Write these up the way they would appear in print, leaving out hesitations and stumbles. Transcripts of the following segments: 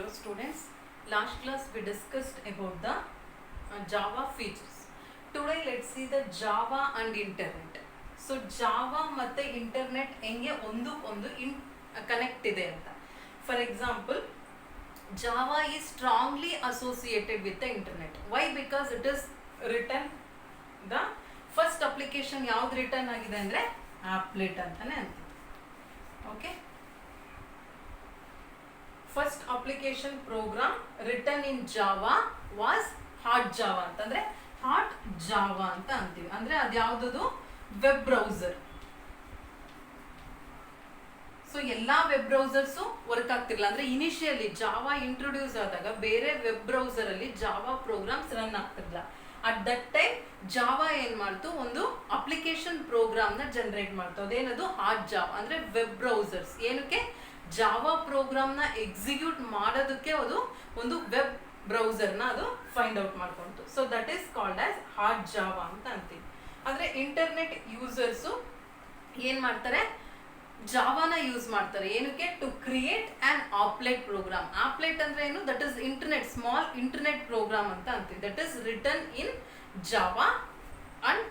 students. Last class we discussed about the Java features. Today let's see the Java and internet. So Java ಮತ್ತೆ internet ಹೆಂಗೆ ಒಂದು connect ಇದೆ ಅಂತ. For example, Java is strongly associated with the internet. Why? Because it is written the first application ಯಾವ್ದು written ಆಗಿದೆ ಅಂದ್ರೆ applet ಅಂತಾನೆ ಅಂತೀವಿ. Okay. First application program written in Java was Hot Java ಅಂತಂದ್ರೆ Hot Java ಅಂತ ಅಂತೀವಿ. ಅಂದ್ರೆ ಅದು ಯಾವ್ದು ವೆಬ್ ಬ್ರೌಸರ್. ಸೊ ಎಲ್ಲಾ ವೆಬ್ ಬ್ರೌಸರ್ಸು ವರ್ಕ್ ಆಗ್ತಿರ್ಲಿಲ್ಲ. ಅಂದ್ರೆ ಇನಿಷಿಯಲಿ ಜಾವಾ ಇಂಟ್ರೊಡ್ಯೂಸ್ ಆದಾಗ ಬೇರೆ ವೆಬ್ ಬ್ರೌಸರ್ ಅಲ್ಲಿ ಜಾವಾ ಪ್ರೋಗ್ರಾಮ್ಸ್ ರನ್ ಆಗ್ತಿರ್ಲಿಲ್ಲ. ಅಟ್ ದಟ್ ಟೈಮ್ ಜಾವಾ ಏನ್ ಮಾಡ್ತು, ಒಂದು ಅಪ್ಲಿಕೇಶನ್ ಪ್ರೋಗ್ರಾಮ್ ನ ಜನರೇಟ್ ಮಾಡ್ತು. ಅದೇನದು ಹಾಟ್ ಜಾವಾ ಅಂದ್ರೆ ವೆಬ್ ಬ್ರೌಸರ್ಸ್. ಏನಕ್ಕೆ? ಜಾವಾ ಪ್ರೋಗ್ರಾಮ್ ನ ಎಕ್ಸಿಕ್ಯೂಟ್ ಮಾಡೋದಕ್ಕೆ ಅದು ಒಂದು ವೆಬ್ ಬ್ರೌಸರ್ ನ ಅದು ಫೈಂಡ್ ಔಟ್ ಮಾಡ್ಕೊಂತು. So that is called as HotJava ಅಂತ ಅಂತೀವಿ. ಆದ್ರೆ ಇಂಟರ್ನೆಟ್ ಯೂಸರ್ಸ್ ಏನ್ ಮಾಡ್ತಾರೆ, ಜಾವಾನ ಯೂಸ್ ಮಾಡ್ತಾರೆ. ಏನಕ್ಕೆ? To create an applet program. Applet ಅಂದ್ರೆ ಏನು? That is internet, small internet program ಅಂತ ಅಂತೀವಿ. That is written in Java and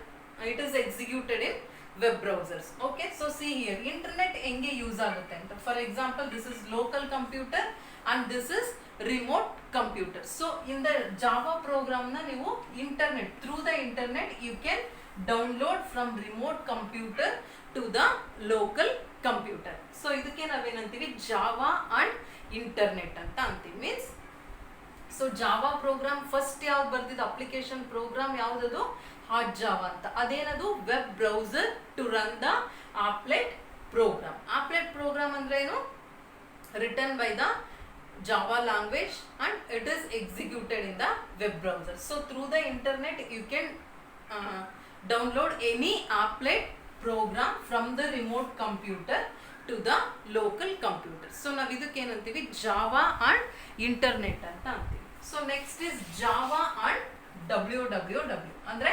it is executed in web browsers. Okay, so see here internet ಹೆಂಗೆ use ಆಗುತ್ತೆ ಅಂತ. For example, this is local computer and this is remote computer. So in the Java program ನ ನೀವು internet, through the internet you can download from remote computer to the local computer. So ಇದಕ್ಕೆ ನಾವೇನಂತೀವಿ, Java and internet ಅಂತ ಅಂತೀವಿ. Means so Java program first ಯಾವ್ದು ಬರ್ತಿದ್ದು application program ಯಾವ್ದದು? HotJava ಅಂತ. ಅದೇನದು web browser to run the applet program. Applet program ಅಂದ್ರೆ ಏನು? Written by the Java language and it is executed in the web browser. So through the internet you can download any applet program from the remote computer to the local computer. So ನಾವು ಇದಕ್ಕೆ ಏನಂತೀವಿ, Java and internet ಅಂತ ಅಂತೀವಿ. So next is Java and www ಅಂದ್ರೆ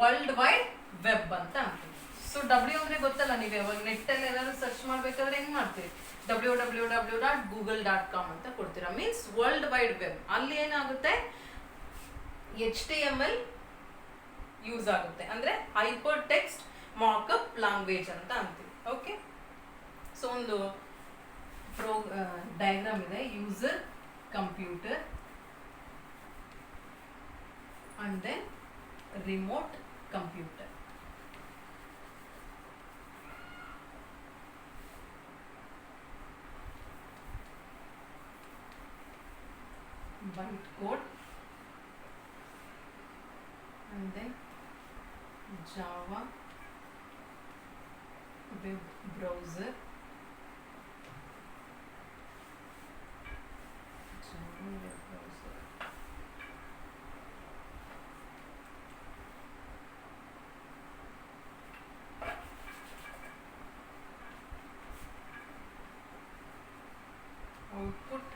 world wide web ಅಂತ ಅಂತೀವಿ. So W ಅಂದ್ರೆ ಗೊತ್ತಲ್ಲ, ನೀವು ಯಾವಾಗ ನೆಟ್ ಅಲ್ಲಿ ಏನಾದ್ರು ಸರ್ಚ್ ಮಾಡ್ಬೇಕಾದ್ರೆ ಹೆಂಗ್ ಮಾಡ್ತೀವಿ, www.google.com ಅಂತ ಕೊಡ್ತೀರಾ. Means world wide web. ಅಲ್ಲಿ ಏನಾಗುತ್ತೆ, HTML ಯೂಸ್ ಆಗುತ್ತೆ. ಅಂದ್ರೆ ಹೈಪರ್ ಟೆಕ್ಸ್ಟ್ ಮಾರ್ಕಪ್ ಲ್ಯಾಂಗ್ವೇಜ್ ಅಂತ ಅಂತೀವಿ. ಓಕೆ, ಸೊ ಒಂದು ಡಯಾಗ್ರಾಮ್ ಇದೆ. User, computer and then remote computer. bytecode and then Java web browser, Java web browser, output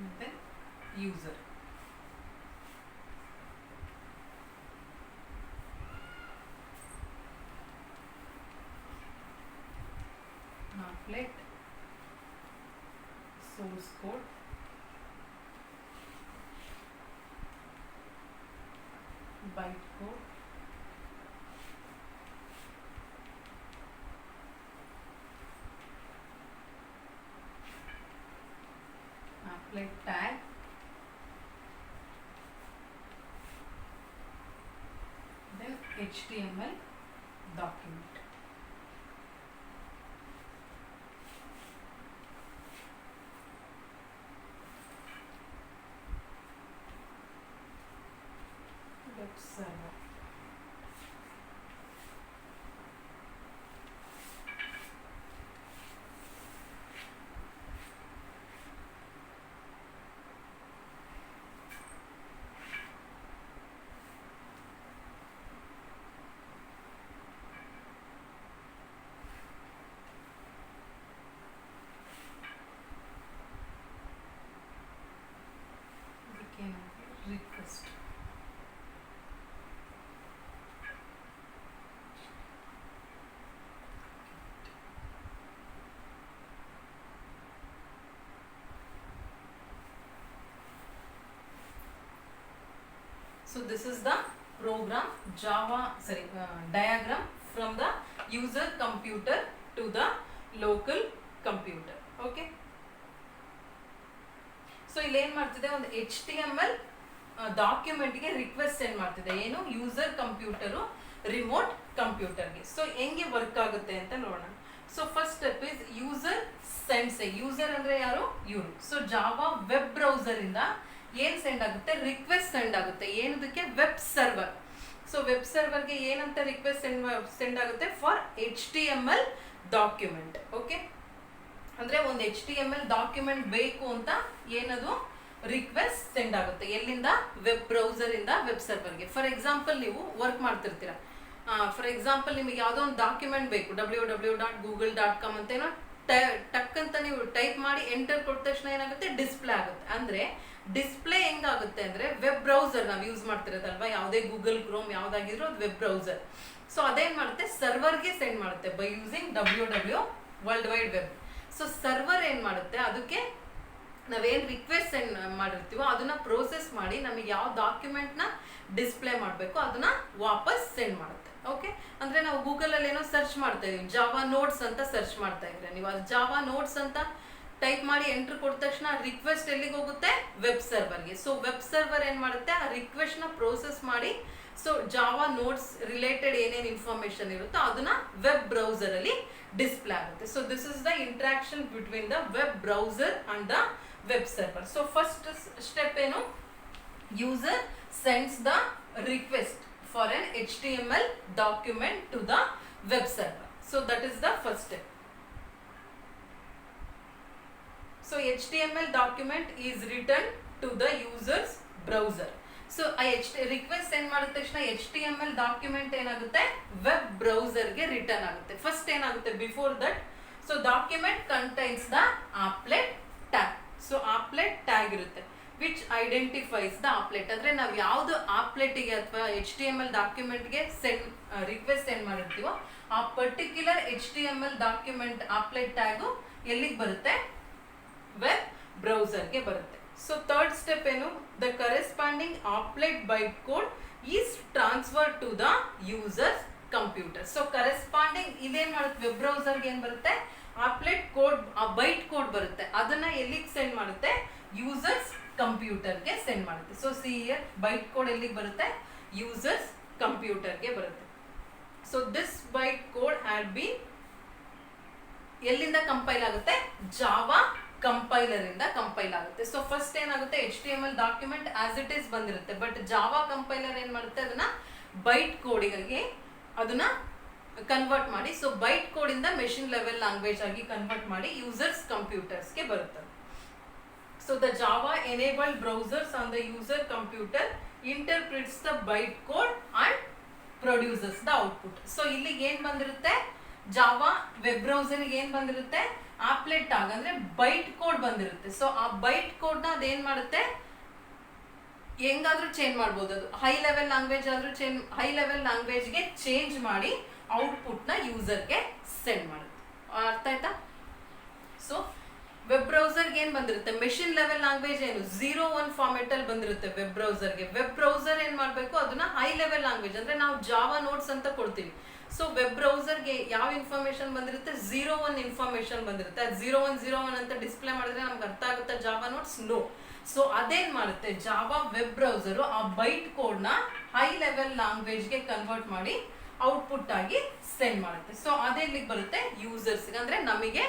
and then user. Applet, source code, bytecode, applet tag, then HTML document. Web server. request. So this is the program diagram from the user computer to the local computer. Okay. So ಇಲ್ಲಿ ಏನ್ ಮಾಡ್ತಿದೆ, ಒಂದು HTML ಡಾಕ್ಯುಮೆಂಟ್ಗೆ request send ಮಾಡ್ತಿದೆ. ಏನು, user computer remote ಕಂಪ್ಯೂಟರ್ಗೆ. So ಹೆಂಗೆ work ಆಗುತ್ತೆ ಅಂತ ನೋಡೋಣ. So first step is user sends. User ಅಂದ್ರೆ ಯಾರು, ಇವರು. ಸೊ ಜಾವಾ ವೆಬ್ ಬ್ರೌಸರ್ ಇಂದ ಏನ್ ಸೆಂಡ್ ಆಗುತ್ತೆ, ರಿಕ್ವೆಸ್ಟ್ ಸೆಂಡ್ ಆಗುತ್ತೆ. ಏನದಕ್ಕೆ, ವೆಬ್ ಸರ್ವರ್. ಸೊ ವೆಬ್ ಸರ್ವರ್ಗೆ ಏನಂತ ರಿಕ್ವೆಸ್ಟ್ ಸೆಂಡ್ ಆಗುತ್ತೆ, ಫಾರ್ HTML ಡಾಕ್ಯುಮೆಂಟ್. ಓಕೆ, ಅಂದ್ರೆ ಒಂದು HTML ಡಾಕ್ಯುಮೆಂಟ್ ಬೇಕು ಅಂತ ಏನದು ರಿಕ್ವೆಸ್ಟ್ ಸೆಂಡ್ ಆಗುತ್ತೆ. ಎಲ್ಲಿಂದ, ವೆಬ್ ಬ್ರೌಸರ್ ಇಂದ ವೆಬ್ ಸರ್ವರ್ಗೆ. ಫಾರ್ ಎಕ್ಸಾಂಪಲ್ ನೀವು ವರ್ಕ್ ಮಾಡ್ತಿರ್ತೀರಾ. ಫಾರ್ ಎಕ್ಸಾಂಪಲ್ ನಿಮಗೆ ಯಾವುದೋ ಒಂದು ಡಾಕ್ಯುಮೆಂಟ್ ಬೇಕು, www.google.com ಅಂತ ಏನೋ ಟಕ್ ಅಂತ ನೀವು ಟೈಪ್ ಮಾಡಿ ಎಂಟರ್ ಕೊಟ್ಟ ತಕ್ಷಣ ಏನಾಗುತ್ತೆ, ಡಿಸ್ಪ್ಲೇ ಆಗುತ್ತೆ. ಅಂದ್ರೆ ಡಿಸ್ಪ್ಲೇ ಹೆಂಗಾಗುತ್ತೆ ಅಂದ್ರೆ, ವೆಬ್ ಬ್ರೌಸರ್ ನಾವು ಯೂಸ್ ಮಾಡ್ತಿರೋದಲ್ವಾ, ಯಾವುದೇ ಗೂಗಲ್ ಕ್ರೋಮ್ ಯಾವ್ದಾಗಿದ್ರು ಅದು ವೆಬ್ ಬ್ರೌಸರ್. ಸೊ ಅದೇನ್ ಮಾಡುತ್ತೆ, ಸರ್ವರ್ಗೆ ಸೆಂಡ್ ಮಾಡುತ್ತೆ by using www world wide web. So server ಏನ್ ಮಾಡುತ್ತೆ, ಅದಕ್ಕೆ ನಾವೇನ್ ರಿಕ್ವೆಸ್ಟ್ ಸೆಂಡ್ ಮಾಡಿರ್ತೀವೋ ಅದನ್ನ ಪ್ರೋಸೆಸ್ ಮಾಡಿ ನಮಗೆ ಯಾವ ಡಾಕ್ಯುಮೆಂಟ್ ನ ಡಿಸ್ಪ್ಲೇ ಮಾಡಬೇಕು ಅದನ್ನ ವಾಪಸ್ ಸೆಂಡ್ ಮಾಡುತ್ತೆ. ಓಕೆ, ಅಂದ್ರೆ ನಾವು ಗೂಗಲ್ ಅಲ್ಲಿ ಏನೋ ಸರ್ಚ್ ಮಾಡ್ತಾ ಇದೀವಿ, ಜಾವಾ ನೋಟ್ಸ್ ಅಂತ ಸರ್ಚ್ ಮಾಡ್ತಾ ಇದ್ರೆ ನೀವು ಅದು ಜಾವಾ ನೋಟ್ಸ್ ಅಂತ ಟೈಪ್ ಮಾಡಿ ಎಂಟರ್ ಕೊಟ್ಟ ತಕ್ಷಣ ರಿಕ್ವೆಸ್ಟ್ ಎಲ್ಲಿಗೆ ಹೋಗುತ್ತೆ, ವೆಬ್ ಸರ್ವರ್ಗೆ. ಸೊ ವೆಬ್ ಸರ್ವರ್ ಏನ್ ಮಾಡುತ್ತೆ, ಆ ರಿಕ್ವೆಸ್ಟ್ ನ ಪ್ರೋಸೆಸ್ ಮಾಡಿ ಸೊ ಜಾವಾ ನೋಟ್ಸ್ ರಿಲೇಟೆಡ್ ಏನೇನು ಇನ್ಫಾರ್ಮೇಶನ್ ಇರುತ್ತೋ ಅದನ್ನ ವೆಬ್ ಬ್ರೌಸರ್ ಅಲ್ಲಿ ಡಿಸ್ಪ್ಲೇ ಆಗುತ್ತೆ. So this is the interaction between the web browser and the web server. So first step ಏನು, user sends the request for an HTML document to the web server. So that is the first step. So HTML document is written to the user's browser. So request send ಮಾಡಿದ ತಕ್ಷಣ HTML document ಏನಾಗುತ್ತೆ, web ಬ್ರೌಸರ್ಗೆ return ಆಗುತ್ತೆ. First ಏನಾಗುತ್ತೆ, before that, so document contains the applet tag. So applet tag ಇರುತ್ತೆ which identifies the applet. ಅಂದ್ರೆ ನಾವು ಯಾವ್ದು ಆಪ್ಲೆಟ್ಗೆ ಅಥವಾ HTML ಡಾಕ್ಯುಮೆಂಟ್ಗೆ ರಿಕ್ವೆಸ್ಟ್ ಸೆಂಡ್ ಮಾಡಿರ್ತೀವೋ ಆ particular HTML document applet tag ಎಲ್ಲಿಗೆ ಬರುತ್ತೆ, ವೆಬ್ ಬ್ರೌಸರ್ಗೆ ಬರುತ್ತೆ. ಸೊ ಥರ್ಡ್ ಸ್ಟೆಪ್ ಏನು, the corresponding applet byte code is transfer to the user's computer. So corresponding ಇದೇನ್ ಮಾಡುತ್ತೆ, ವೆಬ್ ಬ್ರೌಸರ್ಗೆ ಏನ್ ಬರುತ್ತೆ, ಆಪ್ಲೆಟ್ ಕೋಡ್, ಆ ಬೈಟ್ ಕೋಡ್ ಬರುತ್ತೆ, ಅದನ್ನ ಎಲ್ಲಿಗೆ ಸೆಂಡ್ ಮಾಡುತ್ತೆ, ಯೂಸರ್ಸ್ ಕಂಪ್ಯೂಟರ್ಗೆ ಸೆಂಡ್ ಮಾಡುತ್ತೆ. So see here byte code ಎಲ್ಲಿಗೆ ಬರುತ್ತೆ, ಯೂಸರ್ಸ್ ಕಂಪ್ಯೂಟರ್ಗೆ ಬರುತ್ತೆ. So this byte code had been ಎಲ್ಲಿಂದ ಕಂಪೈಲ್ ಆಗುತ್ತೆ, ಜಾವಾ ಕಂಪೈಲರ್ ಇಂದ ಕಂಪೈಲ್ ಆಗುತ್ತೆ. ಸೊ ಫಸ್ಟ್ ಏನಾಗುತ್ತೆ, HTML document as it is ಬಂದಿರುತ್ತೆ, ಬಟ್ ಜಾವಾ ಕಂಪೈಲರ್ ಏನ್ ಮಾಡುತ್ತೆ, ಅದನ್ನ ಬೈಟ್ ಕೋಡಿಗೆ ಅದನ್ನ ಕನ್ವರ್ಟ್ ಮಾಡಿ, ಸೊ ಬೈಟ್ ಕೋಡ್ ಇಂದ ಮೆಷಿನ್ ಲೆವೆಲ್ ಲ್ಯಾಂಗ್ವೇಜ್ ಆಗಿ ಕನ್ವರ್ಟ್ ಮಾಡಿ ಯೂಸರ್ಸ್ ಕಂಪ್ಯೂಟರ್ಸ್ಗೆ ಬರುತ್ತೆ. So the Java enabled browsers on the user computer interprets the byte code and produces the output. So ಇಲ್ಲಿಗೆ ಏನ್ ಬಂದಿರುತ್ತೆ, ಜಾವಾ ವೆಬ್ ಬ್ರೌಸರ್ಗೆ ಏನ್ ಬಂದಿರುತ್ತೆ, ಆಪ್ಲೆಟ್ ಟ್ಯಾಗ್ ಅಂದ್ರೆ ಬೈಟ್ ಕೋಡ್ ಬಂದಿರುತ್ತೆ. ಸೊ ಆ ಬೈಟ್ ಕೋಡ್ ನ ಅದೇನ್ ಮಾಡುತ್ತೆ, ಹೆಂಗಾದ್ರೂ ಚೇಂಜ್ ಮಾಡ್ಬೋದು, ಅದು ಹೈ ಲೆವೆಲ್ ಲ್ಯಾಂಗ್ವೇಜ್ ಆದ್ರೂ ಹೈ ಲೆವೆಲ್ ಲ್ಯಾಂಗ್ವೇಜ್ಗೆ ಚೇಂಜ್ ಮಾಡಿ ಔಟ್ಪುಟ್ ನ ಯೂಸರ್ಗೆ ಸೆಂಡ್ ಮಾಡುತ್ತೆ. ಅರ್ಥ ಆಯ್ತಾ? ಸೊ ವೆಬ್ ಬ್ರೌಸರ್ಗೆ ಏನ್ ಬಂದಿರುತ್ತೆ, ಮೆಷಿನ್ ಲೆವೆಲ್ ಲ್ಯಾಂಗ್ವೇಜ್ ಏನು 01 ಫಾರ್ಮೆಟ್ ಅಲ್ಲಿ ಬಂದಿರುತ್ತೆ ವೆಬ್ ಬ್ರೌಸರ್ಗೆ. ವೆಬ್ ಬ್ರೌಸರ್ ಏನ್ ಮಾಡ್ಬೇಕು, ಅದನ್ನ ಹೈ ಲೆವೆಲ್ ಲ್ಯಾಂಗ್ವೇಜ್ ಅಂದ್ರೆ ನಾವು ಜಾವಾ ನೋಟ್ಸ್ ಅಂತ ಕೊಡ್ತೀವಿ. ಸೊ ವೆಬ್ ಬ್ರೌಸರ್ಗೆ ಯಾವ ಇನ್ಫಾರ್ಮೇಶನ್ ಬಂದಿರುತ್ತೆ, 01 ಇನ್ಫಾರ್ಮೇಶನ್ ಬಂದಿರುತ್ತೆ. ಅದು 0101 ಅಂತ ಡಿಸ್ಪ್ಲೇ ಮಾಡಿದ್ರೆ ನಮ್ಗೆ ಅರ್ಥ ಆಗುತ್ತೆ ಜಾವಾ ನೋಟ್ಸ್, ನೋ. ಸೊ ಅದೇನ್ ಮಾಡುತ್ತೆ, ಜಾವಾ ವೆಬ್ ಬ್ರೌಸರ್ ಆ ಬೈಟ್ ಕೋಡ್ ನ ಹೈ ಲೆವೆಲ್ ಲ್ಯಾಂಗ್ವೇಜ್ಗೆ ಕನ್ವರ್ಟ್ ಮಾಡಿ ಔಟ್ಪುಟ್ ಆಗಿ ಸೆಂಡ್ ಮಾಡುತ್ತೆ. ಸೊ ಅದೇಲಿಗೆ ಬರುತ್ತೆ, ಯೂಸರ್ಸ್ ಅಂದ್ರೆ ನಮಗೆ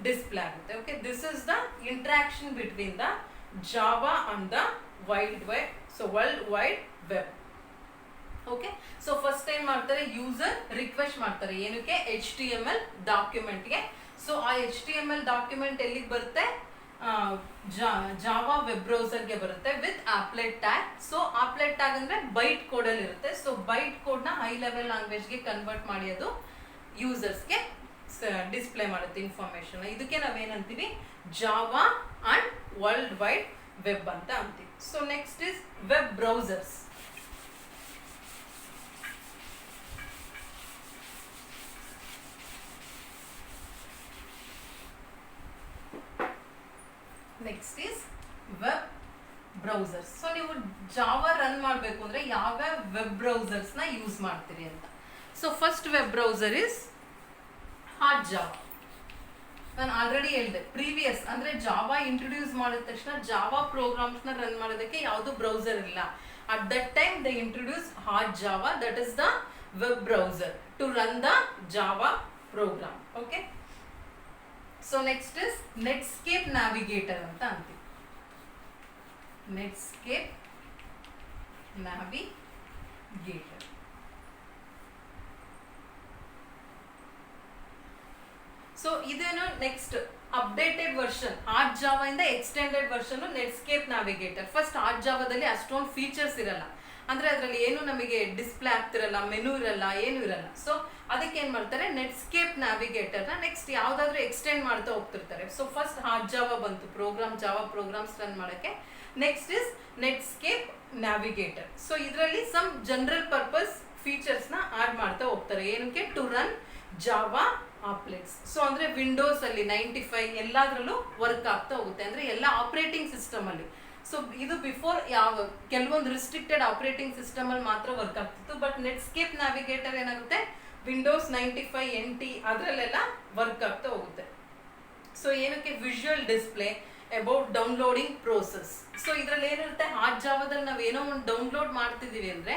ಡಿಸ್ಪ್ಲೇ ಆಗುತ್ತೆ. Okay, this is the interaction between the Java and the world wide web. Okay, so first ಏನ್ ಮಾಡ್ತಾರೆ, ಯೂಸರ್ ರಿಕ್ವೆಸ್ಟ್ ಮಾಡ್ತಾರೆ ಏನಕ್ಕೆ, HTML ಡಾಕ್ಯುಮೆಂಟ್ಗೆ. ಸೊ ಆ HTML ಡಾಕ್ಯುಮೆಂಟ್ ಎಲ್ಲಿಗೆ ಬರುತ್ತೆ, ಜಾವಾ ವೆಬ್ ಬ್ರೌಸರ್ಗೆ ಬರುತ್ತೆ with ಆಪ್ಲೆಟ್ tag. So applet tag ಅಂದ್ರೆ ಬೈಟ್ ಕೋಡ್ ಅಲ್ಲಿ ಇರುತ್ತೆ. ಸೊ ಬೈಟ್ ಕೋಡ್ ನ ಹೈ ಲೆವೆಲ್ ಲ್ಯಾಂಗ್ವೇಜ್ಗೆ ಕನ್ವರ್ಟ್ ಮಾಡಿ ಅದು ಯೂಸರ್ಸ್ಗೆ ಡಿಸ್ಪ್ಲೇ ಮಾಡುತ್ತೆ ಇನ್ಫಾರ್ಮೇಶನ್. ಇದಕ್ಕೆ ನಾವೇನಂತೀವಿ, Java and world wide web ಅಂತ ಅಂತೀವಿ. So next is web browsers. Next is web browsers. So so ನೀವು ಜಾವಾ ರನ್ ಮಾಡಬೇಕು ಅಂದ್ರೆ ಯಾವ್ಯಾವ ವೆಬ್ ಬ್ರೌಸರ್ಸ್ ನ ಯೂಸ್ ಮಾಡ್ತೀರಿ ಅಂತ. So first web browser is hard Java. ನಾನು ಆಲ್ರೆಡಿ ಹೇಳಿದೆ ಪ್ರೀವಿಯಸ್ ಅಂದ್ರೆ ಜಾವಾ ಇಂಟ್ರೊಡ್ಯೂಸ್ ಮಾಡಿದ ತಕ್ಷಣ ಜಾವಾ ಪ್ರೋಗ್ರಾಮ್ಸ್ ನ ರನ್ ಮಾಡೋದಕ್ಕೆ ಯಾವುದು ಬ್ರೌಸರ್ ಇಲ್ಲ. At that time they introduce hard Java, that is the web browser to run the Java program. Okay, so next is Netscape Navigator ಅಂತ ಅಂತೀವಿ. Netscape Navigator. ಸೊ ಇದೇನು next updated version hard Java ಇಂದ extended version Netscape Navigator. First hard ಜಾವಾದಲ್ಲಿ ಅಷ್ಟೊಂದು features ಇರಲ್ಲ, ಅಂದ್ರೆ ಅದರಲ್ಲಿ ಏನು ನಮಗೆ ಡಿಸ್ಪ್ಲೇ ಆಗ್ತಿರಲ್ಲ, ಮೆನು ಇರಲ್ಲ, ಏನು ಇರಲ್ಲ. ಸೊ ಅದಕ್ಕೆ ಏನ್ ಮಾಡ್ತಾರೆ, ನೆಟ್ಸ್ಕೇಪ್ ನ್ಯಾವಿಗೇಟರ್ ನ ನೆಕ್ಸ್ಟ್ ಯಾವ್ದಾದ್ರು ಎಕ್ಸ್ಟೆಂಡ್ ಮಾಡ್ತಾ ಹೋಗ್ತಿರ್ತಾರೆ. ಸೊ ಫಸ್ಟ್ ಹಾರ್ಡ್ ಜಾವಾ ಬಂತು ಪ್ರೋಗ್ರಾಮ್, ಜಾವಾ ಪ್ರೋಗ್ರಾಮ್ಸ್ ರನ್ ಮಾಡಕ್ಕೆ. Next is Netscape Navigator. So ಇದರಲ್ಲಿ ಸಮ್ ಜನರಲ್ ಪರ್ಪಸ್ ಫೀಚರ್ಸ್ ನ ಆಡ್ ಮಾಡ್ತಾ ಹೋಗ್ತಾರೆ. ಏನಕ್ಕೆ, to run Java applets. So ಅಂದ್ರೆ ವಿಂಡೋಸ್ ಅಲ್ಲಿ 95 ಎಲ್ಲಾದ್ರಲ್ಲೂ ವರ್ಕ್ ಆಗ್ತಾ ಹೋಗುತ್ತೆ, ಅಂದ್ರೆ ಎಲ್ಲ ಆಪರೇಟಿಂಗ್ ಸಿಸ್ಟಮ್ ಅಲ್ಲಿ. ಸೊ ಇದು ಬಿಫೋರ್ ಯಾವ ಕೆಲವೊಂದು ರಿಸ್ಟ್ರಿಕ್ಟೆಡ್ ಆಪರೇಟಿಂಗ್ ಸಿಸ್ಟಮ್ ಅಲ್ಲಿ ಮಾತ್ರ ವರ್ಕ್ ಆಗ್ತಿತ್ತು. ಬಟ್ ನೆಟ್ಸ್ಕೇಪ್ ನ್ಯಾವಿಗೇಟರ್ ಏನಾಗುತ್ತೆ, ವಿಂಡೋಸ್ 95 NT ಅದರಲ್ಲೆಲ್ಲ ವರ್ಕ್ ಆಗ್ತಾ ಹೋಗುತ್ತೆ. ಸೊ ಏನಕ್ಕೆ, visual display about downloading process. So ಇದ್ರಲ್ಲಿ ಏನಿರುತ್ತೆ, ಹಾರ್ಡ್ ಜಾವಾದಲ್ಲಿ ನಾವು ಏನೋ ಒಂದು ಡೌನ್ಲೋಡ್ ಮಾಡ್ತಿದೀವಿ ಅಂದ್ರೆ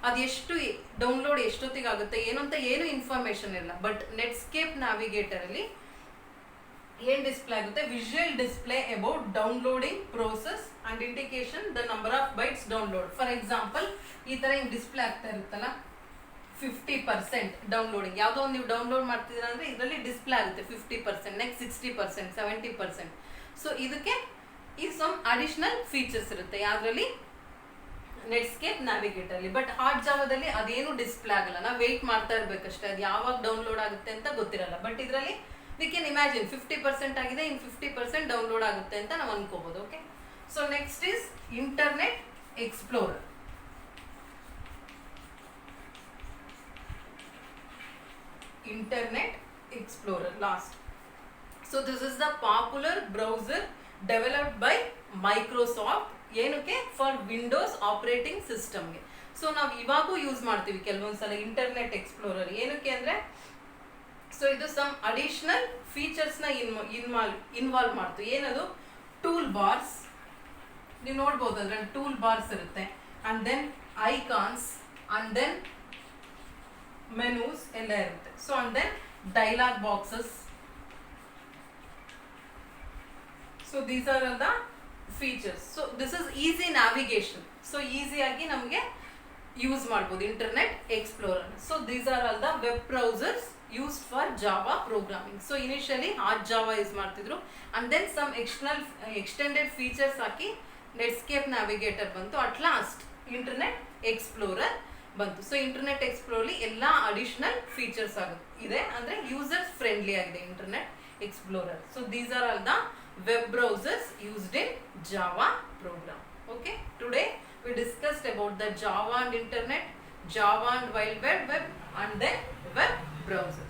ಅದೆಷ್ಟು ಡೌನ್ಲೋಡ್ ಎಷ್ಟೊತ್ತಿಗೆ ಆಗುತ್ತೆ ಏನು ಅಂತ ಏನು ಇನ್ಫಾರ್ಮೇಶನ್ ಇಲ್ಲ. ಬಟ್ ನೆಟ್ಸ್ಕೇಪ್ ನ್ಯಾವಿಗೇಟರ್ ಅಲ್ಲಿ ಏನ್ ಡಿಸ್ಪ್ಲೇ ಆಗುತ್ತೆ, visual display about downloading process and indication the number of bites download. For example ಈ ತರ ಹಿಂಗ್ ಡಿಸ್ಪ್ಲೇ ಆಗ್ತಾ ಇರುತ್ತಲ್ಲ, 50% ಡೌನ್ಲೋಡಿಂಗ್. ಯಾವುದೋ ಒಂದು ನೀವು ಡೌನ್ಲೋಡ್ ಮಾಡ್ತಿದ್ದೀರಾ ಅಂದ್ರೆ ಇದರಲ್ಲಿ ಡಿಸ್ಪ್ಲೇ ಆಗುತ್ತೆ 50%, ನೆಕ್ಸ್ಟ್ 60%, 70%. ಸೊ ಇದಕ್ಕೆ ಈ ಸಮ್ ಅಡಿಷನಲ್ ಫೀಚರ್ಸ್ ಇರುತ್ತೆ ಯಾವ್ದ್ರಲ್ಲಿ, ನೆಟ್ಸ್ಕೇಪ್ ನ್ಯಾವಿಗೇಟರ್ ಅಲ್ಲಿ. ಬಟ್ ಹಾರ್ಡ್ ಜಾವಾದಲ್ಲಿ ಅದೇನು ಡಿಸ್ಪ್ಲೇ ಆಗಲ್ಲ, ನಾವು ವೇಟ್ ಮಾಡ್ತಾ ಇರ್ಬೇಕಷ್ಟೇ, ಅದು ಯಾವಾಗ ಡೌನ್ಲೋಡ್ ಆಗುತ್ತೆ ಅಂತ ಗೊತ್ತಿರಲ್ಲ. ಬಟ್ ಇದರಲ್ಲಿ ವಿ ಕ್ಯಾನ್ ಇಮ್ಯಾಜಿನ್ 50% ಆಗಿದೆ, ಇನ್ 50% ಡೌನ್ಲೋಡ್ ಆಗುತ್ತೆ ಅಂತ ನಾವು ಅನ್ಕೋಬಹುದು. Okay, so next is Internet Explorer. Internet Explorer last. So this is the popular browser developed by Microsoft. ಏನಕ್ಕೆ, ಫಾರ್ ವಿಂಡೋಸ್ ಆಪರೇಟಿಂಗ್ ಸಿಸ್ಟಮ್ಗೆ. ಸೊ ನಾವು ಇವಾಗೂ ಯೂಸ್ ಮಾಡ್ತೀವಿ ಕೆಲವೊಂದ್ಸಲ ಇಂಟರ್ನೆಟ್ ಎಕ್ಸ್ಪ್ಲೋರರ್. ಏನಕ್ಕೆ ಅಂದ್ರೆ, ಸೊ ಇದು ಸಮ್ ಅಡಿಷನಲ್ ಫೀಚರ್ಸ್ ನ ಇನ್ವಾಲ್ವ್ ಮಾಡ್ತು. ಏನದು, ಟೂಲ್ ಬಾರ್ಸ್. ನೀವು ನೋಡ್ಬೋದು ಅದ್ರಲ್ಲಿ ಟೂಲ್ ಬಾರ್ಸ್ ಇರುತ್ತೆ, and then icons, and then menus ಎಲ್ಲ ಇರುತ್ತೆ. So and then dialog boxes. So these are all the features. So this is easy navigation. So ಈಸಿಯಾಗಿ ನಮಗೆ ಯೂಸ್ ಮಾಡ್ಬೋದು Internet Explorer. So these are all the web browsers used for Java programming. So initially hard Java use ಮಾಡ್ತಿದ್ರು, and then some extended features hockey ನೆಟ್ಸ್ಕೇಪ್ navigator ಬಂತು. At last internet explorer ಬಂತು. So internet explore ಎಲ್ಲ additional features ಇದೆ, ಅಂದ್ರೆ user friendly ಆಗಿದೆ internet Explorer. So these are all the web browsers used in Java program. Okay, today we discussed about the Java and internet, Java and Wild Web, and then web browser.